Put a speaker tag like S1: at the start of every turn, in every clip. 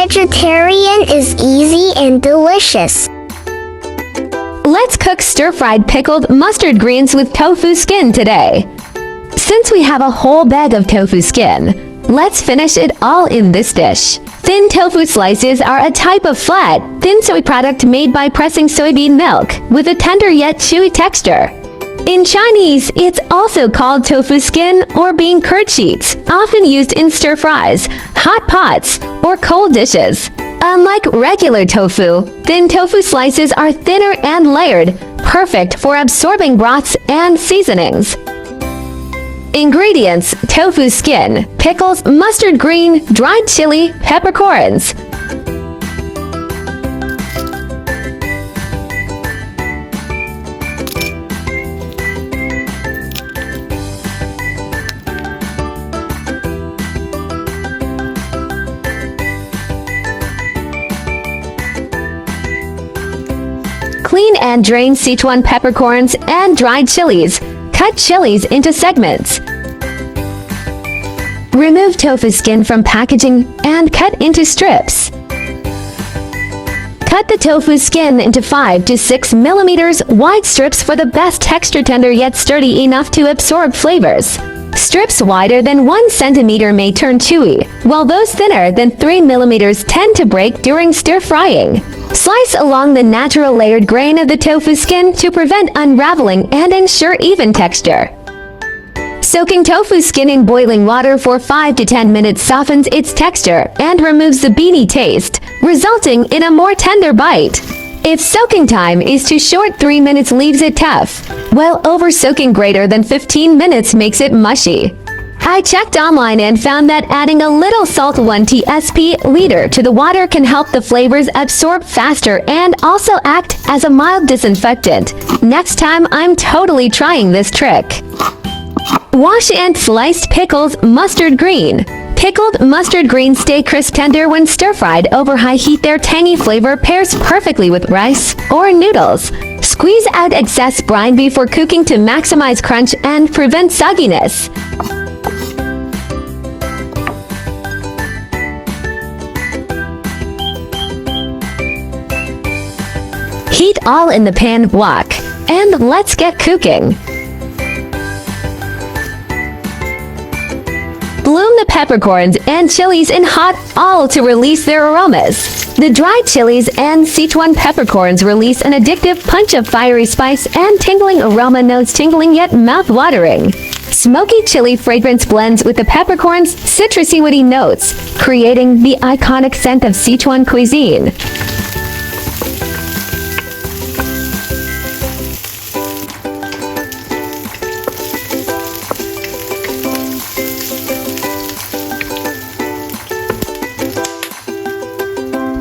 S1: vegetarian is easy and delicious.
S2: Let's cook stir-fried pickled mustard greens with tofu skin today. Since we have a whole bag of tofu skin, let's finish it all in this dish. Thin tofu slices are a type of flat, thin soy product made by pressing soybean milk with a tender yet chewy texture. In Chinese, it's also called tofu skin or bean curd sheets, often used in stir-fries, hot pots, or cold dishes. Unlike regular tofu, thin tofu slices are thinner and layered, perfect for absorbing broths and seasonings. Ingredients: tofu skin, pickles, mustard green, dried chili, peppercorns. Clean and drain Sichuan peppercorns and dried chilies. Cut chilies into segments. Remove tofu skin from packaging and cut into strips. Cut the tofu skin into 5 to 6 millimeters wide strips for the best texture, tender yet sturdy enough to absorb flavors. Strips wider than 1 centimeter may turn chewy, while those thinner than 3 millimeters tend to break during stir-frying. Slice along the natural layered grain of the tofu skin to prevent unraveling and ensure even texture. Soaking tofu skin in boiling water for 5 to 10 minutes softens its texture and removes the beany taste, resulting in a more tender bite. If soaking time is too short, 3 minutes leaves it tough, while over-soaking greater than 15 minutes makes it mushy. I checked online and found that adding a little salt 1 tsp/liter to the water can help the flavors absorb faster and also act as a mild disinfectant. Next time, I'm totally trying this trick. Wash and sliced pickles mustard green. Pickled mustard greens stay crisp tender when stir-fried over high heat. Their tangy flavor pairs perfectly with rice or noodles. Squeeze out excess brine before cooking to maximize crunch and prevent sogginess. Heat all in the pan wok, and let's get cooking. Bloom the peppercorns and chilies in hot oil to release their aromas. The dried chilies and Sichuan peppercorns release an addictive punch of fiery spice and tingling aroma, nose tingling yet mouth-watering. Smoky chili fragrance blends with the peppercorns' citrusy woody notes, creating the iconic scent of Sichuan cuisine.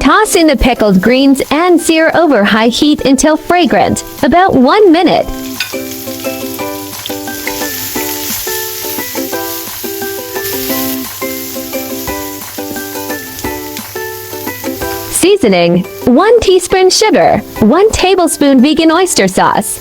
S2: Toss in the pickled greens and sear over high heat until fragrant, about 1 minute. Seasoning: 1 teaspoon sugar, 1 tablespoon vegan oyster sauce.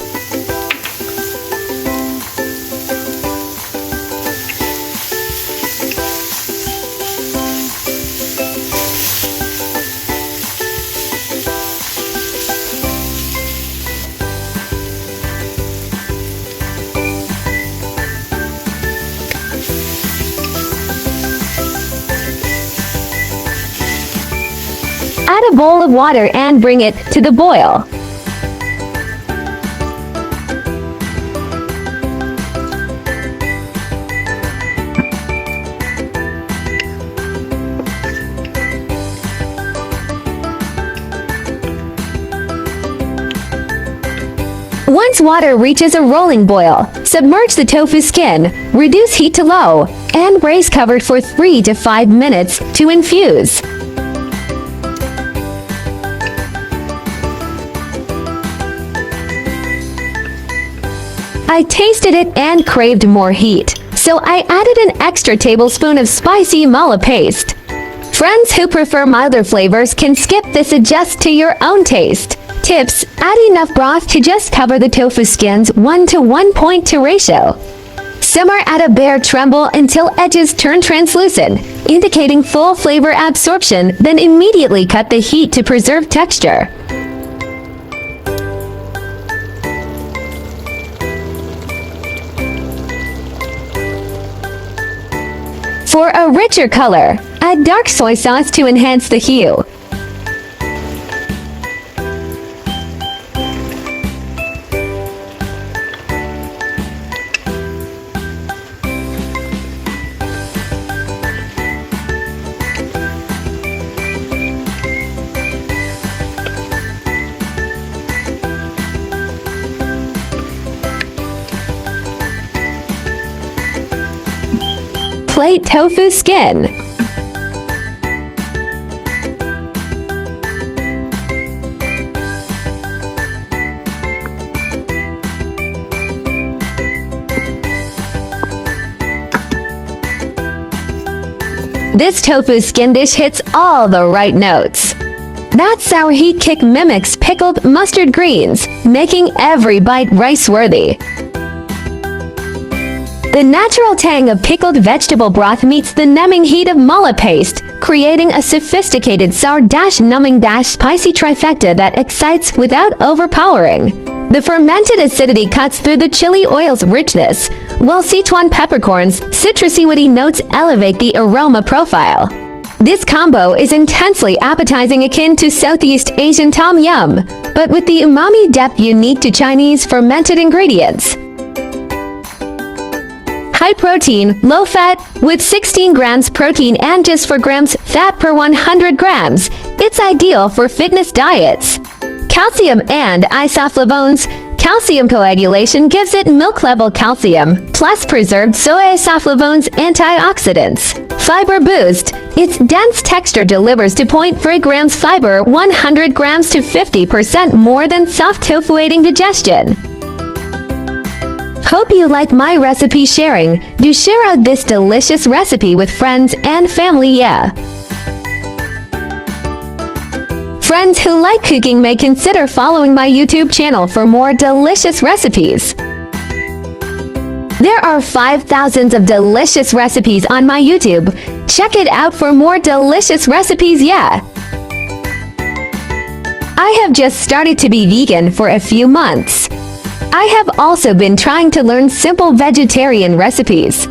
S2: Add a bowl of water and bring it to the boil. Once water reaches a rolling boil, submerge the tofu skin, reduce heat to low, and braise covered for 3 to 5 minutes to infuse. I tasted it and craved more heat, so I added an extra tablespoon of spicy mala paste. Friends who prefer milder flavors can skip this. Adjust to your own taste. Tips: add enough broth to just cover the tofu skins, 1 to 1.2 ratio. Simmer at a bare tremble until edges turn translucent, indicating full flavor absorption, then immediately cut the heat to preserve texture. For a richer color, add dark soy sauce to enhance the hue. Plate tofu skin. This tofu skin dish hits all the right notes. That sour heat kick mimics pickled mustard greens, making every bite rice-worthy. The natural tang of pickled vegetable broth meets the numbing heat of mala paste, creating a sophisticated sour-numbing-spicy trifecta that excites without overpowering. The fermented acidity cuts through the chili oil's richness, while Sichuan peppercorns' citrusy woody notes elevate the aroma profile. This combo is intensely appetizing, akin to Southeast Asian tom yum, but with the umami depth unique to Chinese fermented ingredients. High protein, low fat, with 16 grams protein and just 4 grams fat per 100 grams. It's ideal for fitness diets. Calcium and isoflavones. Calcium coagulation gives it milk-level calcium, plus preserved soy isoflavones antioxidants. Fiber boost. Its dense texture delivers 2.3 grams fiber, 100 grams to 50% more than soft tofu, aiding digestion. Hope you like my recipe sharing. Do share out this delicious recipe with friends and family, yeah. Friends who like cooking may consider following my YouTube channel for more delicious recipes. There are 5,000 of delicious recipes on my YouTube. Check it out for more delicious recipes, yeah. I have just started to be vegan for a few months. I have also been trying to learn simple vegetarian recipes.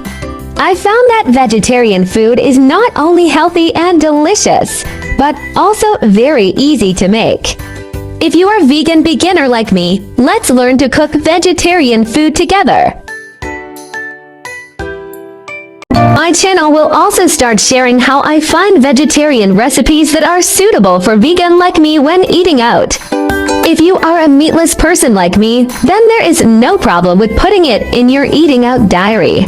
S2: I found that vegetarian food is not only healthy and delicious, but also very easy to make. If you are a vegan beginner like me, let's learn to cook vegetarian food together. My channel will also start sharing how I find vegetarian recipes that are suitable for vegan like me when eating out. If you are a meatless person like me, then there is no problem with putting it in your eating out diary.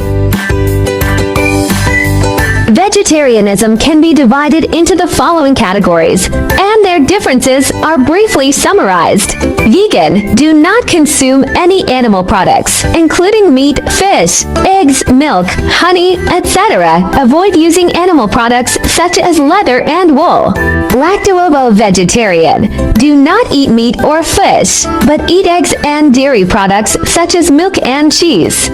S2: Vegetarianism can be divided into the following categories, and their differences are briefly summarized. Vegan, do not consume any animal products, including meat, fish, eggs, milk, honey, etc. Avoid using animal products such as leather and wool. Lacto-ovo-vegetarian, do not eat meat or fish, but eat eggs and dairy products such as milk and cheese.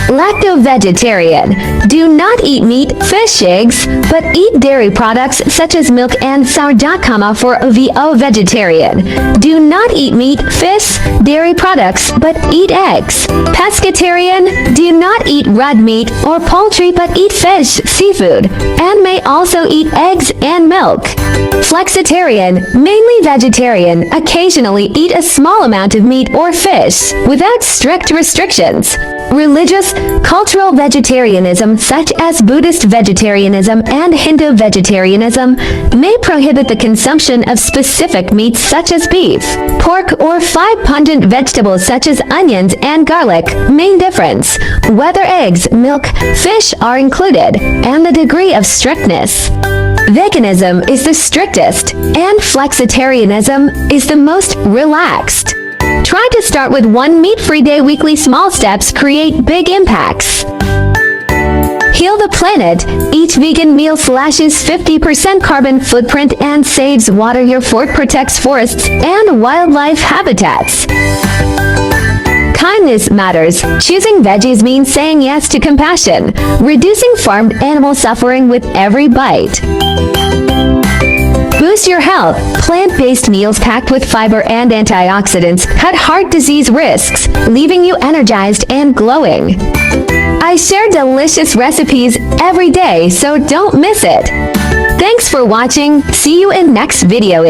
S2: Lacto-vegetarian, do not eat meat, fish, eggs, but eat dairy products such as milk and sourdough. For VO-vegetarian, do not eat meat, fish, dairy products, but eat eggs. Pescatarian, do not eat red meat or poultry, but eat fish, seafood, and may also eat eggs and milk. Flexitarian, mainly vegetarian, occasionally eat a small amount of meat or fish, without strict restrictions. Religious, cultural vegetarianism such as Buddhist vegetarianism and Hindu vegetarianism may prohibit the consumption of specific meats such as beef, pork, or 5 pungent vegetables such as onions and garlic. Main difference: whether eggs, milk, fish are included, and the degree of strictness. Veganism is the strictest, and flexitarianism is the most relaxed. Try to start with 1 meat-free day. Weekly small steps create big impacts. Heal the planet. Each vegan meal slashes 50% carbon footprint and saves water. Your fork protects forests and wildlife habitats. Kindness matters. Choosing veggies means saying yes to compassion, reducing farmed animal suffering with every bite. Boost your health. Plant-based meals packed with fiber and antioxidants cut heart disease risks, leaving you energized and glowing. I share delicious recipes every day, so don't miss it. Thanks for watching. See you in next video.